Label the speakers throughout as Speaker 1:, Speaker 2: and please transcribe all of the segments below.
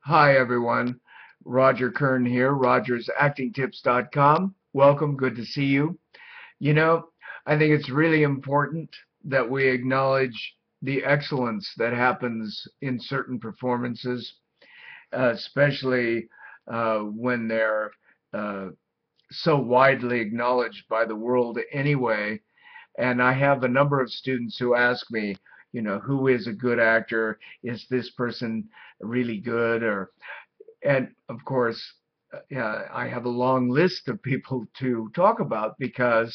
Speaker 1: Hi everyone, Roger Kern here, rogersactingtips.com. Welcome, good to see you. You know, I think it's really important that we acknowledge the excellence that happens in certain performances, especially when they're uh, so widely acknowledged by the world anyway. And I have a number of students who ask me, who is a good actor? Is this person really good? And of course, I have a long list of people to talk about because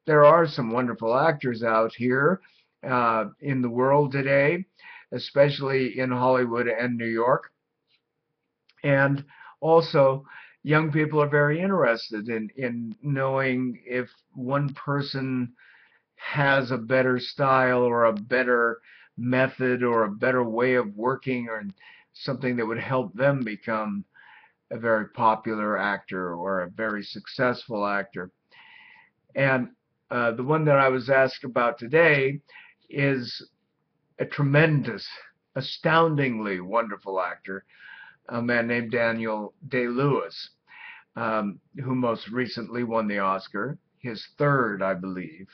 Speaker 1: there are some wonderful actors out here in the world today, especially in Hollywood and New York. And also, young people are very interested in knowing if one person has a better style or a better method or a better way of working or something that would help them become a very popular actor or a very successful actor. And the one that I was asked about today is a tremendous, astoundingly wonderful actor, a man named Daniel Day-Lewis, who most recently won the Oscar, his third, I believe,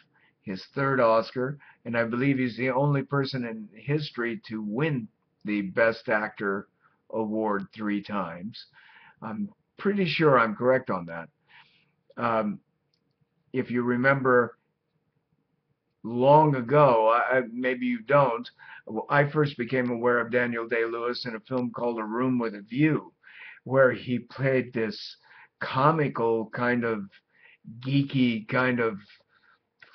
Speaker 1: his third Oscar, and I believe he's the only person in history to win the Best Actor award 3 times. I'm pretty sure I'm correct on that. Um, if you remember long ago, maybe you don't, I first became aware of Daniel Day-Lewis in a film called A Room with a View, where he played this comical kind of geeky kind of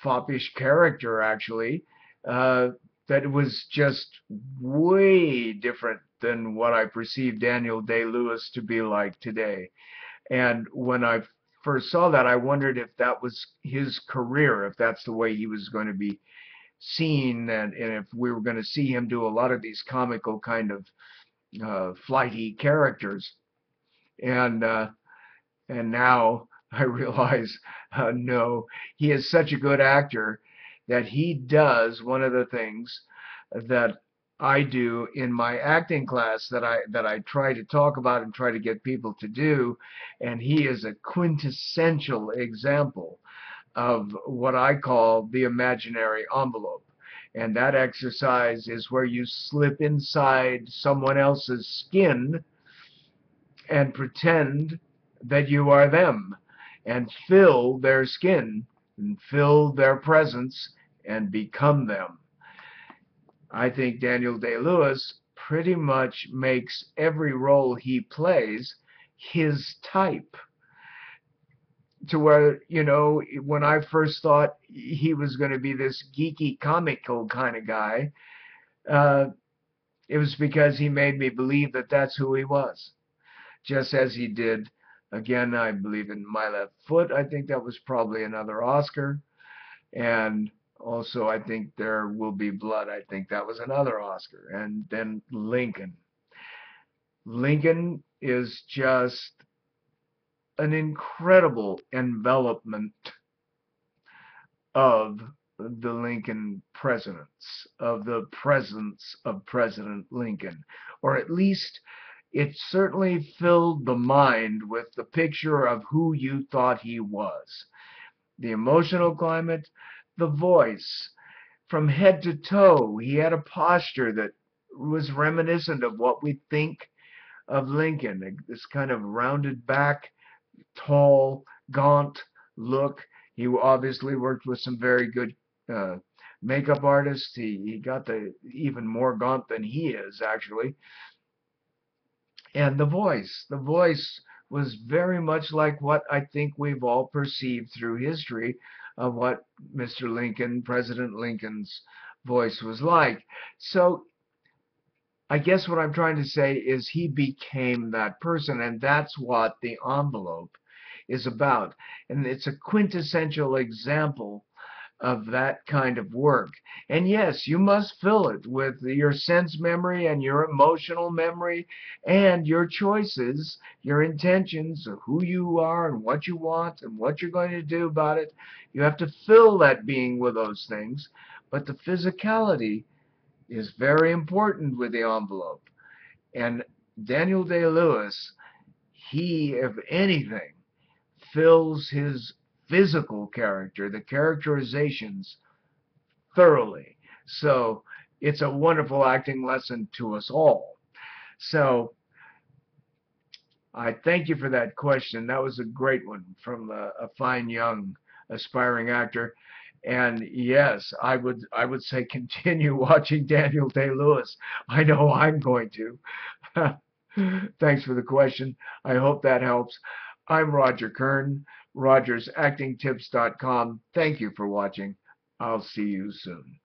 Speaker 1: foppish character, actually, uh, that was just way different than what I perceived Daniel Day-Lewis to be like today. And when I first saw that, I wondered if that was his career, if that's the way he was going to be seen, and if we were going to see him do a lot of these comical kind of flighty characters. And now I realize, no, he is such a good actor that he does one of the things that I do in my acting class that I try to talk about and try to get people to do, and he is a quintessential example of what I call the imaginary envelope. And that exercise is where you slip inside someone else's skin and pretend that you are them and fill their skin and fill their presence and become them. I think Daniel Day-Lewis pretty much makes every role he plays his type, to where, when I first thought he was going to be this geeky comical kind of guy, uh, it was because he made me believe that that's who he was, just as he did, again, I believe, in My Left Foot. I think that was probably another Oscar. And also, I think There Will Be Blood. I think that was another Oscar. And then Lincoln. Lincoln is just an incredible envelopment of the Lincoln presidents, of the presence of President Lincoln, or at least it certainly filled the mind with the picture of who you thought he was. The emotional climate, the voice, from head to toe, he had a posture that was reminiscent of what we think of Lincoln, this kind of rounded back, tall, gaunt look. He obviously worked with some very good uh, makeup artists. He got the even more gaunt than he is, actually. And the voice was very much like what I think we've all perceived through history of what Mr. Lincoln, President Lincoln's voice was like. So I guess what I'm trying to say is he became that person, and that's what the envelope is about. And it's a quintessential example of that kind of work. And yes, you must fill it with your sense memory and your emotional memory and your choices, your intentions of who you are and what you want and what you're going to do about it. You have to fill that being with those things. But the physicality is very important with the envelope. And Daniel Day-Lewis, he, if anything, fills his physical character, the characterizations, thoroughly. So it's a wonderful acting lesson to us all. So I thank you for that question. That was a great one from a fine young aspiring actor. And yes, I would say continue watching Daniel Day-Lewis. I know I'm going to. Thanks for the question. I hope that helps. I'm Roger Kern, RogersActingTips.com. Thank you for watching. I'll see you soon.